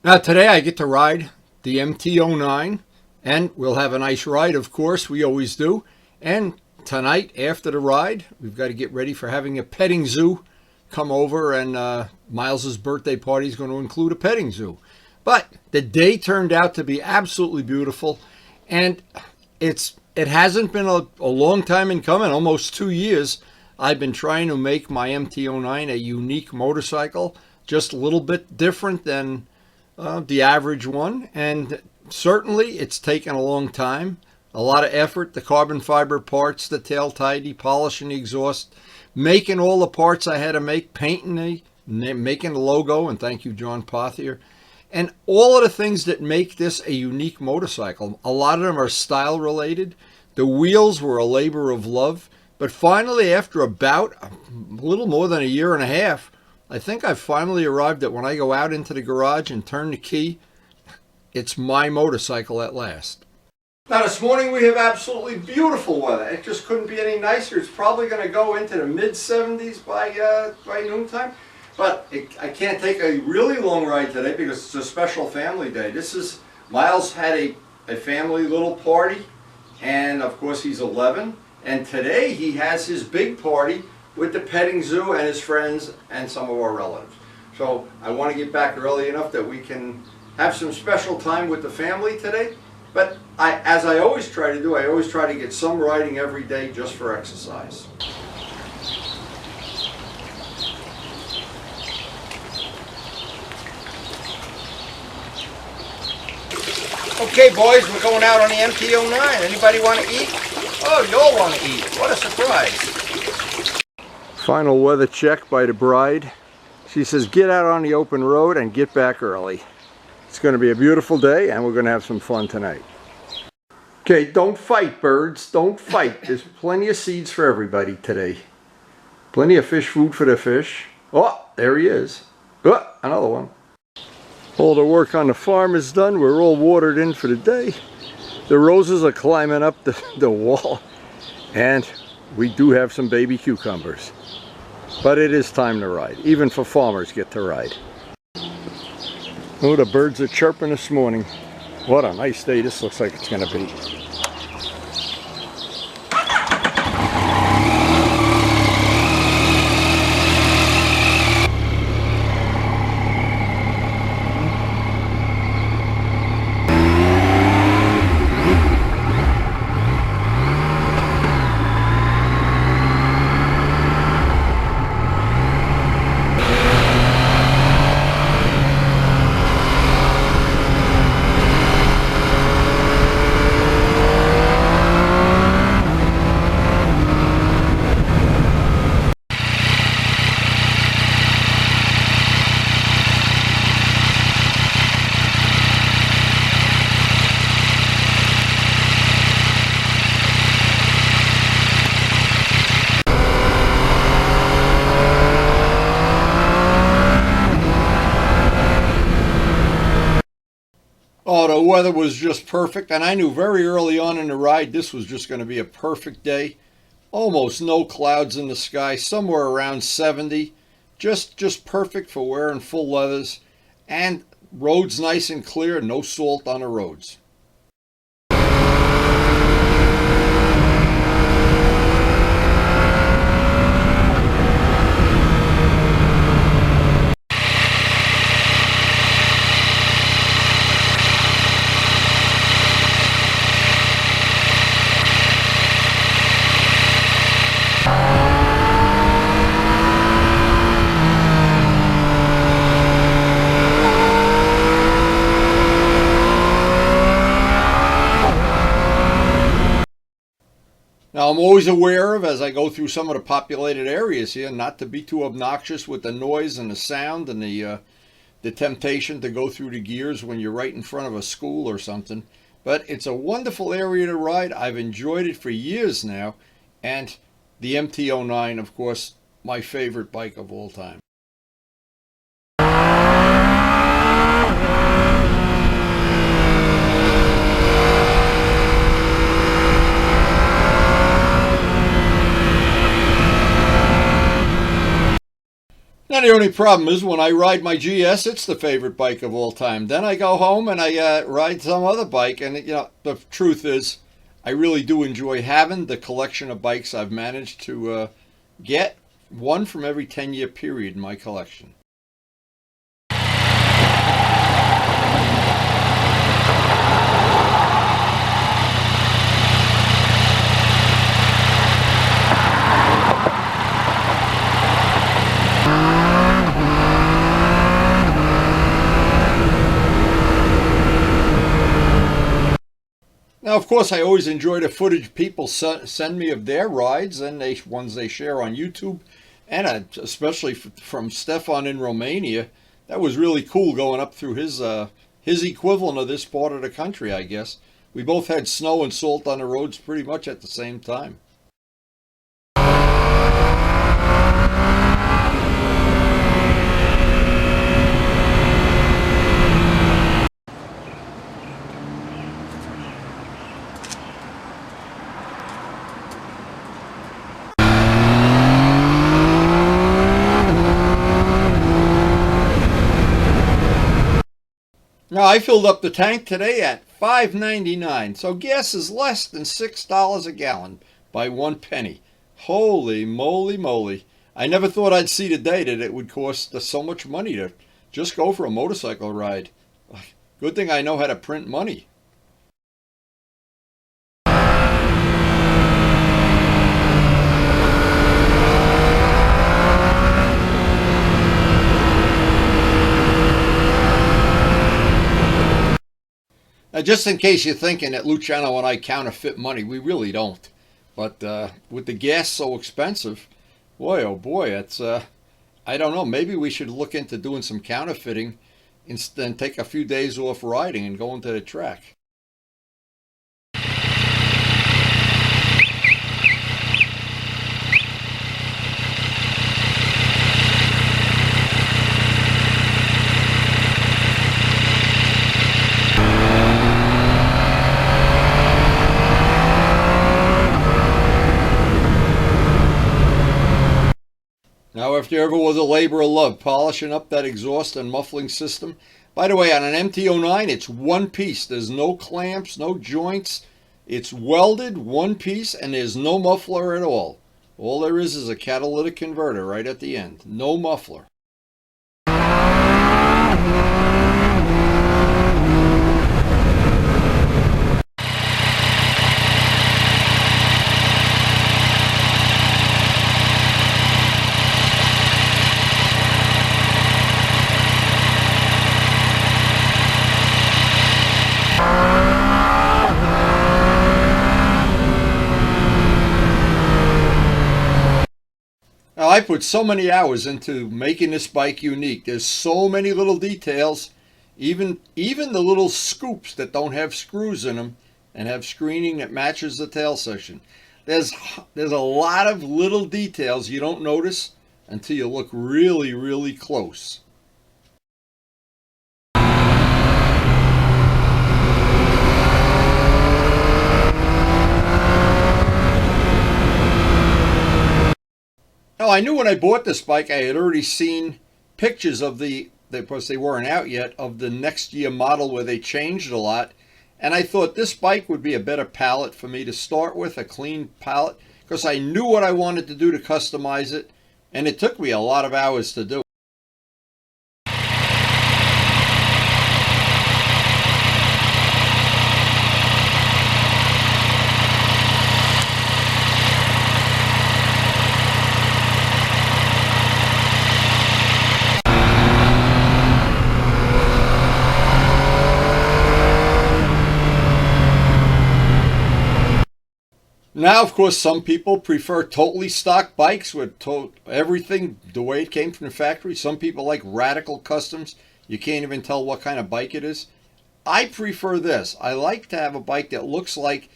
Now today I get to ride the MT09 and we'll have a nice ride, of course, we always do. And tonight after the ride, we've got to get ready for having a petting zoo come over, and Miles's birthday party is going to include a petting zoo. But the day turned out to be absolutely beautiful, and it hasn't been a long time in coming, almost 2 years. I've been trying to make my MT09 a unique motorcycle, just a little bit different than the average one, and certainly it's taken a long time, a lot of effort, the carbon fiber parts, the tail tidy, polishing the exhaust, making all the parts I had to make, painting making the logo, and thank you John Pothier, and all of the things that make this a unique motorcycle. A lot of them are style related. The wheels were a labor of love, but finally after about a little more than a year and a half, I think I've finally arrived at when I go out into the garage and turn the key, it's my motorcycle at last. Now this morning we have absolutely beautiful weather. It just couldn't be any nicer. It's probably going to go into the mid-70s by noontime. But I can't take a really long ride today because it's a special family day. Miles had a family little party, and of course he's 11. And today he has his big party with the petting zoo and his friends and some of our relatives. So I want to get back early enough that we can have some special time with the family today. But as I always try to do, I always try to get some riding every day just for exercise. Okay boys, we're going out on the MT09. Anybody want to eat? Oh, you all want to eat. What a surprise. Final weather check by the bride. She says get out on the open road and get back early. It's going to be a beautiful day and we're going to have some fun tonight. Okay, don't fight, birds. Don't fight. There's plenty of seeds for everybody today. Plenty of fish food for the fish. Oh, there he is. Oh, another one. All the work on the farm is done. We're all watered in for the day. The roses are climbing up the wall. And we do have some baby cucumbers. But it is time to ride. Even for farmers get to ride. Oh, the birds are chirping this morning. What a nice day this looks like it's going to be. Oh, the weather was just perfect, and I knew very early on in the ride this was just going to be a perfect day. Almost no clouds in the sky, somewhere around 70. Just perfect for wearing full leathers, and roads nice and clear, no salt on the roads. Now I'm always aware of, as I go through some of the populated areas here, not to be too obnoxious with the noise and the sound and the temptation to go through the gears when you're right in front of a school or something. But it's a wonderful area to ride. I've enjoyed it for years now. And the MT09, of course, my favorite bike of all time. Now The only problem is when I ride my GS, it's the favorite bike of all time. Then I go home and I ride some other bike. And, the truth is, I really do enjoy having the collection of bikes I've managed to get. One from every 10-year period in my collection. Now, of course, I always enjoy the footage people send me of their rides and ones they share on YouTube, and especially from Stefan in Romania. That was really cool going up through his equivalent of this part of the country, I guess. We both had snow and salt on the roads pretty much at the same time. Now, I filled up the tank today at $5.99, so gas is less than $6 a gallon by 1 penny. Holy moly moly. I never thought I'd see the day that it would cost so much money to just go for a motorcycle ride. Good thing I know how to print money. Now, just in case you're thinking that Luciano and I counterfeit money, we really don't. But with the gas so expensive, boy, oh boy, it's, I don't know, maybe we should look into doing some counterfeiting and take a few days off riding and going to the track. Now, if there ever was a labor of love polishing up that exhaust and muffling system, by the way, on an MT09, it's one piece. There's no clamps, no joints. It's welded, one piece, and there's no muffler at all. All there is a catalytic converter right at the end. No muffler. Now, I put so many hours into making this bike unique. There's so many little details, even the little scoops that don't have screws in them and have screening that matches the tail section. There's a lot of little details you don't notice until you look really, really close. Now, I knew when I bought this bike, I had already seen pictures of of course they weren't out yet, of the next year model where they changed a lot. And I thought this bike would be a better palette for me to start with, a clean palette, because I knew what I wanted to do to customize it, and it took me a lot of hours to do. Now, of course, some people prefer totally stock bikes with everything the way it came from the factory. Some people like radical customs. You can't even tell what kind of bike it is. I prefer this. I like to have a bike that looks like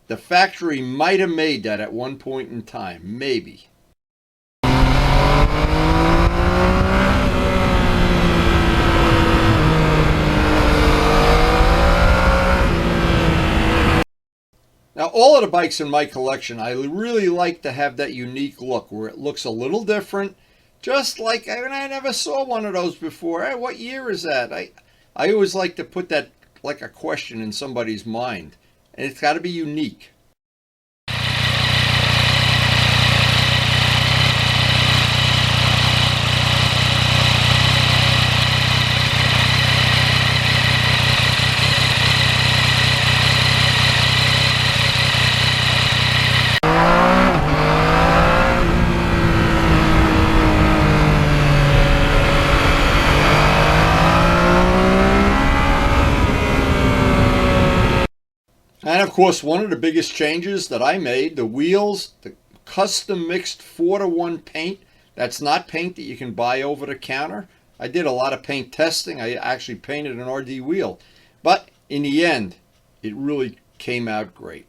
the factory might have made that at one point in time. Maybe. Now, all of the bikes in my collection, I really like to have that unique look where it looks a little different. Just like, I mean, I never saw one of those before. Hey, what year is that? I always like to put that like a question in somebody's mind. And it's got to be unique. And of course, one of the biggest changes that I made, the wheels, the custom mixed 4-to-1 paint. That's not paint that you can buy over the counter. I did a lot of paint testing. I actually painted an RD wheel. But in the end, it really came out great.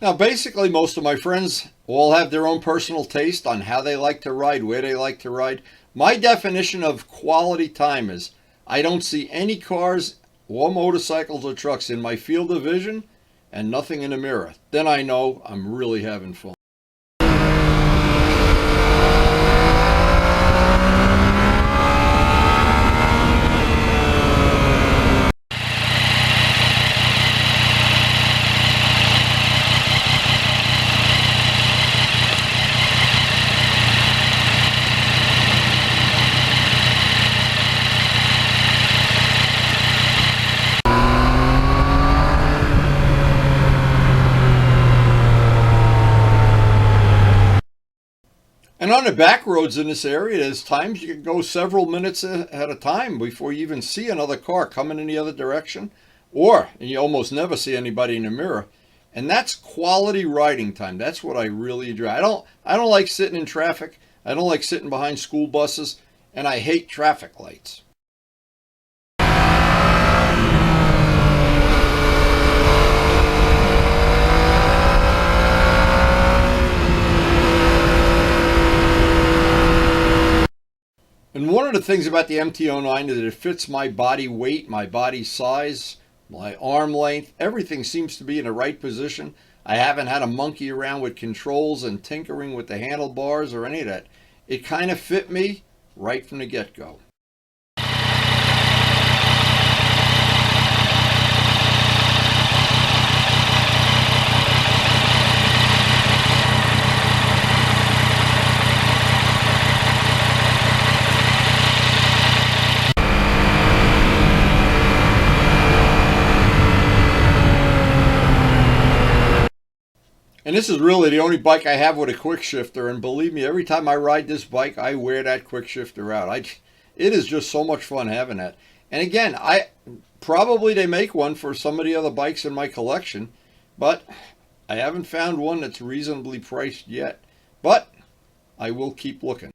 Now, basically, most of my friends all have their own personal taste on how they like to ride, where they like to ride. My definition of quality time is I don't see any cars or motorcycles or trucks in my field of vision and nothing in the mirror. Then I know I'm really having fun. And on the back roads in this area, there's times you can go several minutes at a time before you even see another car coming in the other direction, and you almost never see anybody in the mirror. And that's quality riding time. That's what I really enjoy. I don't like sitting in traffic. I don't like sitting behind school buses, and I hate traffic lights. And one of the things about the MT09 is that it fits my body weight, my body size, my arm length. Everything seems to be in the right position. I haven't had to monkey around with controls and tinkering with the handlebars or any of that. It kind of fit me right from the get-go. And this is really the only bike I have with a quick shifter. And believe me, every time I ride this bike, I wear that quick shifter out. It is just so much fun having that. And again, probably they make one for some of the other bikes in my collection, but I haven't found one that's reasonably priced yet. But I will keep looking.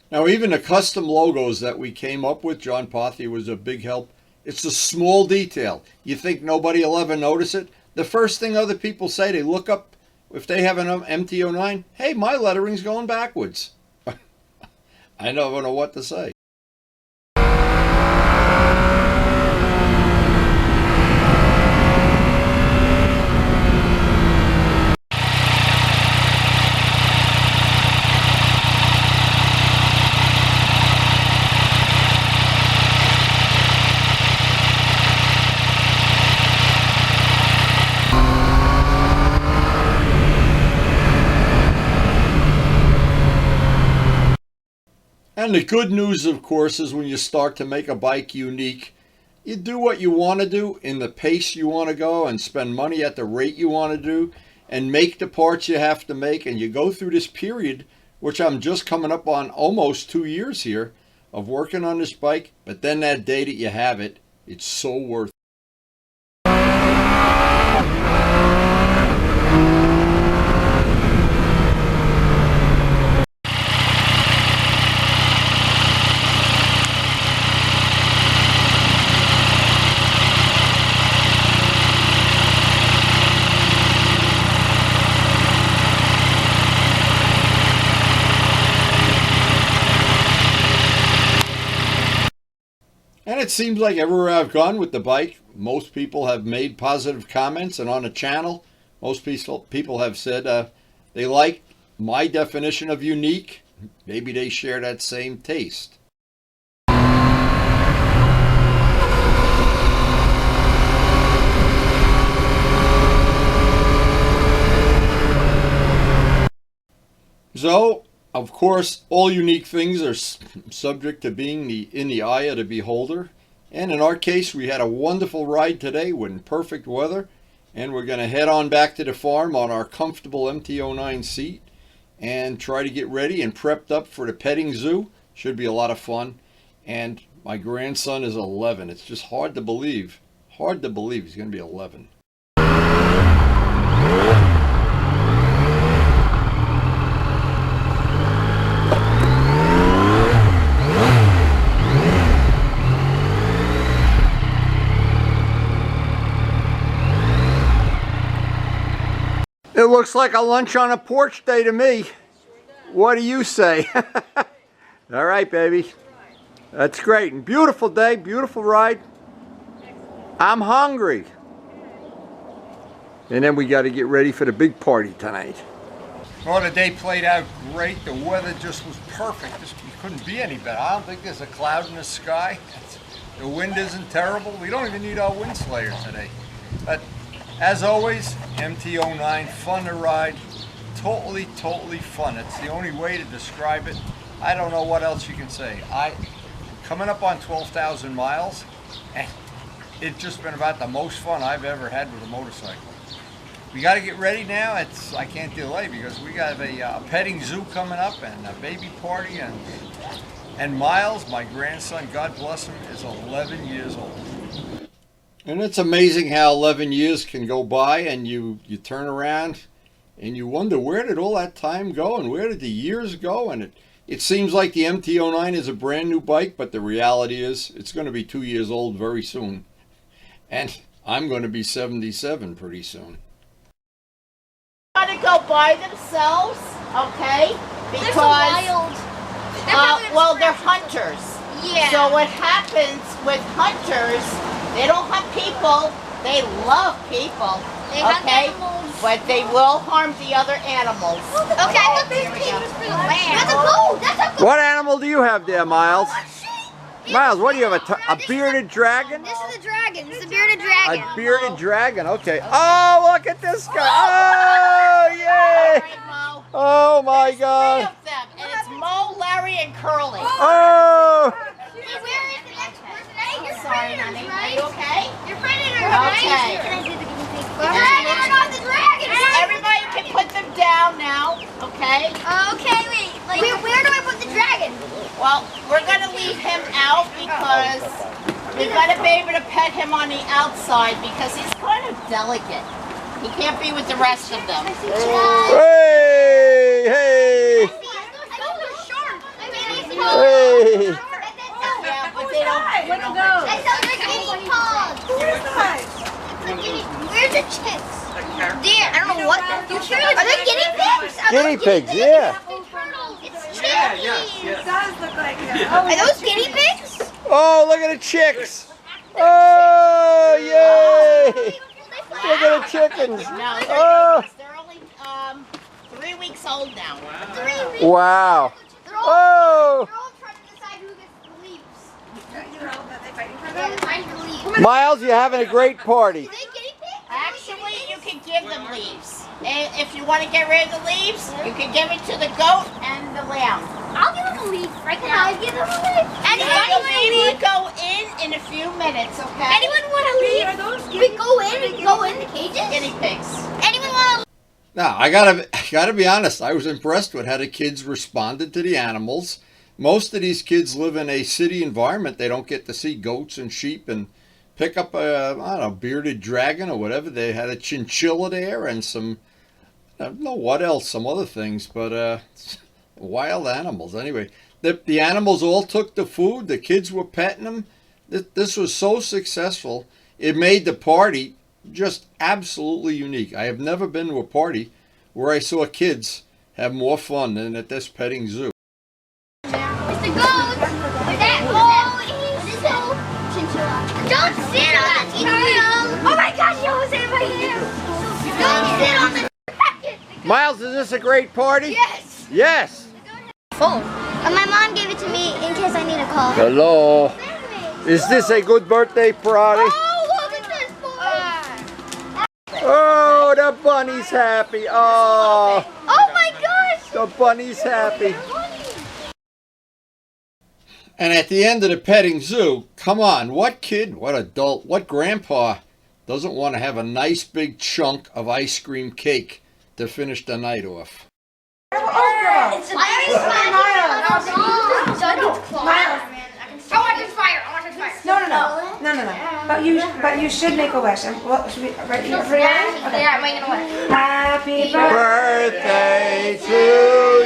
Now, even the custom logos that we came up with, John Pothy was a big help. It's a small detail. You think nobody will ever notice it? The first thing other people say, they look up, if they have an MT09, hey, my lettering's going backwards. I don't know what to say. And And the good news, of course, is when you start to make a bike unique, you do what you want to do in the pace you want to go and spend money at the rate you want to do and make the parts you have to make. And you go through this period, which I'm just coming up on almost 2 years here of working on this bike. But then that day that you have it, it's so worth it. And it seems like everywhere I've gone with the bike, most people have made positive comments, and on the channel, most people have said they like my definition of unique. Maybe they share that same taste. So, of course, all unique things are subject to being in the eye of the beholder. And in our case, we had a wonderful ride today in perfect weather. And we're going to head on back to the farm on our comfortable MT09 seat and try to get ready and prepped up for the petting zoo. Should be a lot of fun. And my grandson is 11. It's just hard to believe. Hard to believe he's going to be 11. It looks like a lunch on a porch day to me. What do you say? All right, baby. That's great. And beautiful day, beautiful ride. I'm hungry. And then we got to get ready for the big party tonight. Well, the day played out great. The weather just was perfect. It couldn't be any better. I don't think there's a cloud in the sky. The wind isn't terrible. We don't even need our wind slayer today. But as always, MT09, fun to ride, totally fun. It's the only way to describe it. I don't know what else you can say. Coming up on 12,000 miles, and it's just been about the most fun I've ever had with a motorcycle. We got to get ready now. I can't delay because we got a petting zoo coming up and a baby party, and Miles, my grandson, God bless him, is 11 years old. And it's amazing how 11 years can go by and you turn around and you wonder, where did all that time go and where did the years go? And it seems like the MT09 is a brand new bike, but the reality is it's going to be 2 years old very soon. And I'm going to be 77 pretty soon. Got to go by themselves, okay? Because they're so wild. Well, they're hunters. Yeah. So what happens with hunters, they don't hunt people, they love people. They hunt okay? animals. But they will harm the other animals. Okay, I thought this came was for the lamb. That's a goat! That's a goat! What animal do you have there, Miles? Miles, what do you have, a bearded dragon? This is a dragon. This is a bearded dragon. A bearded dragon, okay. Oh, look at this guy. Oh, yay! Oh, my God. Three of them, and it's Mo, Larry, and Curly. Oh! Where is the next person? Hey, you're Sorry, predators, honey. right? Are you okay? You're predators, Okay. right? Can I see the guinea pig? Dragon, not the dragon! Everybody can put them down now, okay? Okay, wait. Like, where do I put the dragon? Well, we're going to leave him out because we've got to be able to pet him on the outside because he's kind of delicate. He can't be with the rest of them. Hey! Hey! Hey! Yeah, but they don't. Look at those. I saw the guinea pigs. Where's the chicks? There, I don't know what. Are they guinea pigs? Guinea pigs, yeah. It's chickies. It does look like it. Are those guinea pigs? Oh, look at the chicks. Oh, yay! Look at the chickens. No, Oh. they're only 3 weeks old now. 3 weeks. Wow. Oh! They're all trying to decide who gets the leaves. They're fighting the leaves. Miles, you're having a great party. Are they guinea pigs? Actually, you can give them leaves. And if you want to get rid of the leaves, you can give it to the goat and the lamb. I'll give them a leaf. Right now. Can I give them a leaf? We go in a few minutes, okay? Anyone want a leaf? Are those we go in the cages? Guinea pigs. Anyone want a leaf? Now, I gotta be honest. I was impressed with how the kids responded to the animals. Most of these kids live in a city environment. They don't get to see goats and sheep and pick up a, I don't know, bearded dragon or whatever. They had a chinchilla there and some, I don't know what else, some other things, but wild animals. Anyway, the animals all took the food. The kids were petting them. This was so successful. It made the party just absolutely unique. I have never been to a party where I saw kids have more fun than at this petting zoo. Mr. Goat! Don't sit on the turtle! Oh my gosh, you almost hit my hair! Don't sit on the Miles, is this a great party? Yes! Yes! Phone. My mom gave it to me in case I need a call. Hello. Is this a good birthday party? Oh, look at this boy! Oh, the bunny's happy. Oh, Oh my gosh! the bunny's happy. And at the end of the petting zoo, come on, what kid, what adult, what grandpa doesn't want to have a nice big chunk of ice cream cake to finish the night off? It's a But you should make a wish. What should we? Right, Yeah, I'm making a wish. Happy Birthday to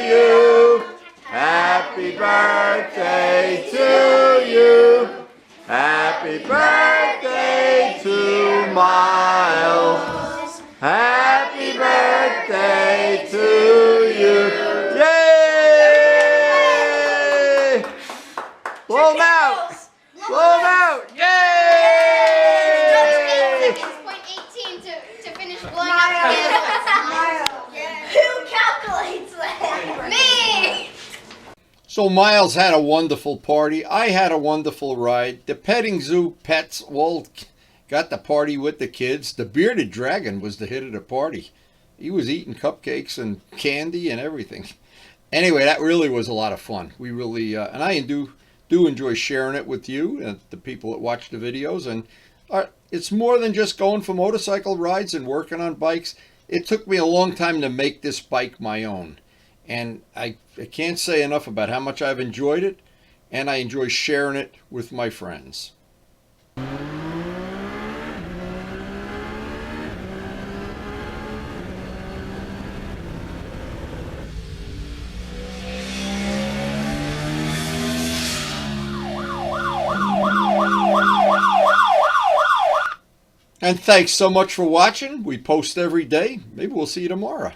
you. Happy birthday to you. Happy birthday to Miles. Happy birthday to you. Yay! Blow 'em out! Blow 'em out! Yay! Point 18 to finish blowing up the candles. Who calculates that? Me! So Miles had a wonderful party. I had a wonderful ride. The petting zoo pets all got the party with the kids. The bearded dragon was the hit of the party. He was eating cupcakes and candy and everything. Anyway, that really was a lot of fun. We really, and I do enjoy sharing it with you and the people that watch the videos. And it's more than just going for motorcycle rides and working on bikes. It took me a long time to make this bike my own. And I can't say enough about how much I've enjoyed it, and I enjoy sharing it with my friends. And thanks so much for watching. We post every day. Maybe we'll see you tomorrow.